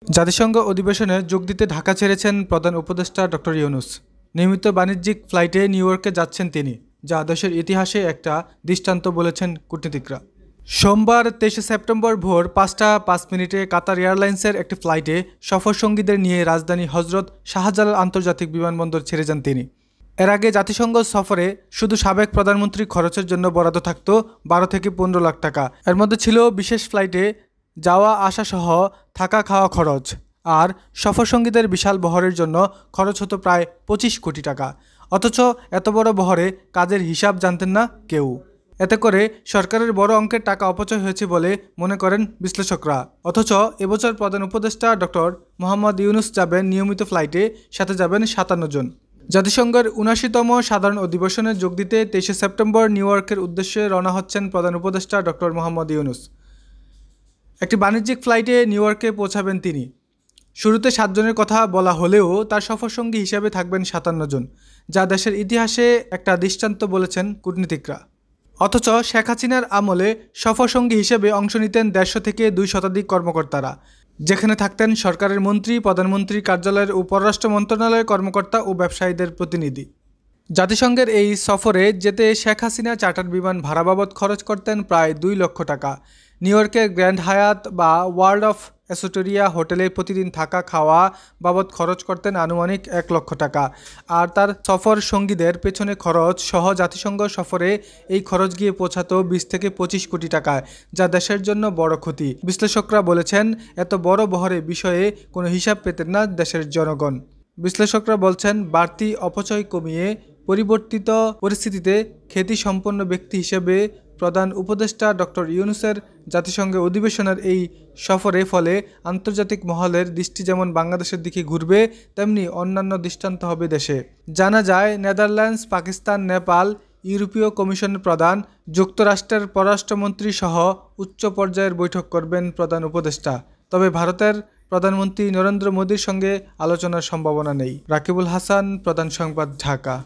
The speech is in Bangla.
জাতিসংঘ অধিবেশনে যোগ দিতে ঢাকা ছেড়েছেন প্রধান উপদেষ্টা ডক্টর ইউনূস। নিয়মিত বাণিজ্যিক ফ্লাইটে নিউ ইয়র্কে যাচ্ছেন তিনি, যা দেশের ইতিহাসে একটা দৃষ্টান্ত বলেছেন কূটনীতিকরা। সোমবার ২৩ সেপ্টেম্বর ভোর ৫টা ৫ মিনিটে কাতার এয়ারলাইন্সের একটি ফ্লাইটে সফরসঙ্গীদের নিয়ে রাজধানী হজরত শাহজালাল আন্তর্জাতিক বিমানবন্দর ছেড়ে যান তিনি। এর আগে জাতিসংঘ সফরে শুধু সাবেক প্রধানমন্ত্রীর খরচের জন্য বরাদ্দ থাকত ১২ থেকে ১৫ লাখ টাকা। এর মধ্যে ছিল বিশেষ ফ্লাইটে যাওয়া আসা সহ থাকা খাওয়া খরচ, আর সফরসঙ্গীদের বিশাল বহরের জন্য খরচ হতো প্রায় ২৫ কোটি টাকা। অথচ এত বড় বহরে কাজের হিসাব জানতেন না কেউ। এতে করে সরকারের বড় অঙ্কের টাকা অপচয় হয়েছে বলে মনে করেন বিশ্লেষকরা। অথচ এবছর প্রধান উপদেষ্টা ডক্টর মোহাম্মদ ইউনূস যাবেন নিয়মিত ফ্লাইটে, সাথে যাবেন ৫৭ জন। জাতিসংঘের ৭৯তম সাধারণ অধিবেশনে যোগ দিতে ২৩ সেপ্টেম্বর নিউ ইয়র্কের উদ্দেশ্যে রওনা হচ্ছেন প্রধান উপদেষ্টা ডক্টর মোহাম্মদ ইউনূস। একটি বাণিজ্যিক ফ্লাইটে নিউ ইয়র্কে পৌঁছাবেন তিনি। শুরুতে ৭ জনের কথা বলা হলেও তার সফরসঙ্গী হিসেবে থাকবেন ৫৭ জন, যা দেশের ইতিহাসে একটা দৃষ্টান্ত বলেছেন কূটনীতিকরা। অথচ শেখ হাসিনার আমলে সফরসঙ্গী হিসেবে অংশ নিতেন ১৫০ থেকে ২০০ শতাধিক কর্মকর্তারা, যেখানে থাকতেন সরকারের মন্ত্রী, প্রধানমন্ত্রীর কার্যালয়ের ও পররাষ্ট্র মন্ত্রণালয়ের কর্মকর্তা ও ব্যবসায়ীদের প্রতিনিধি। জাতিসংঘের এই সফরে যেতে শেখ হাসিনা চার্টার বিমান ভাড়া বাবদ খরচ করতেন প্রায় ২ লক্ষ টাকা। নিউ ইয়র্কের গ্র্যান্ড হায়াত বা ওয়ার্ল্ড অফ অ্যাস্টোরিয়া হোটেলে প্রতিদিন থাকা খাওয়া বাবদ খরচ করতেন আনুমানিক ১ লক্ষ টাকা। আর তার সফর সঙ্গীদের পেছনে খরচ সহ জাতিসংঘ সফরে এই খরচ গিয়ে পৌঁছাতো ২০ থেকে ২৫ কোটি টাকায়, যা দেশের জন্য বড় ক্ষতি। বিশ্লেষকরা বলেছেন, এত বড় বহরে বিষয়ে কোনো হিসাব পেতেন না দেশের জনগণ। বিশ্লেষকরা বলছেন, বাড়তি অপচয় কমিয়ে পরিবর্তিত পরিস্থিতিতে খ্যাতিসম্পন্ন ব্যক্তি হিসেবে প্রধান উপদেষ্টা ডক্টর ইউনূসের জাতিসংঘের অধিবেশনের এই সফরে ফলে আন্তর্জাতিক মহলের দৃষ্টি যেমন বাংলাদেশের দিকে ঘুরবে, তেমনি অন্যান্য দৃষ্টান্ত হবে দেশে। জানা যায়, নেদারল্যান্ডস, পাকিস্তান, নেপাল, ইউরোপীয় কমিশনের প্রধান, যুক্তরাষ্ট্রের পররাষ্ট্রমন্ত্রী সহ উচ্চ পর্যায়ের বৈঠক করবেন প্রধান উপদেষ্টা। তবে ভারতের প্রধানমন্ত্রী নরেন্দ্র মোদীর সঙ্গে আলোচনার সম্ভাবনা নেই। রাকিবুল হাসান, প্রধান সংবাদ, ঢাকা।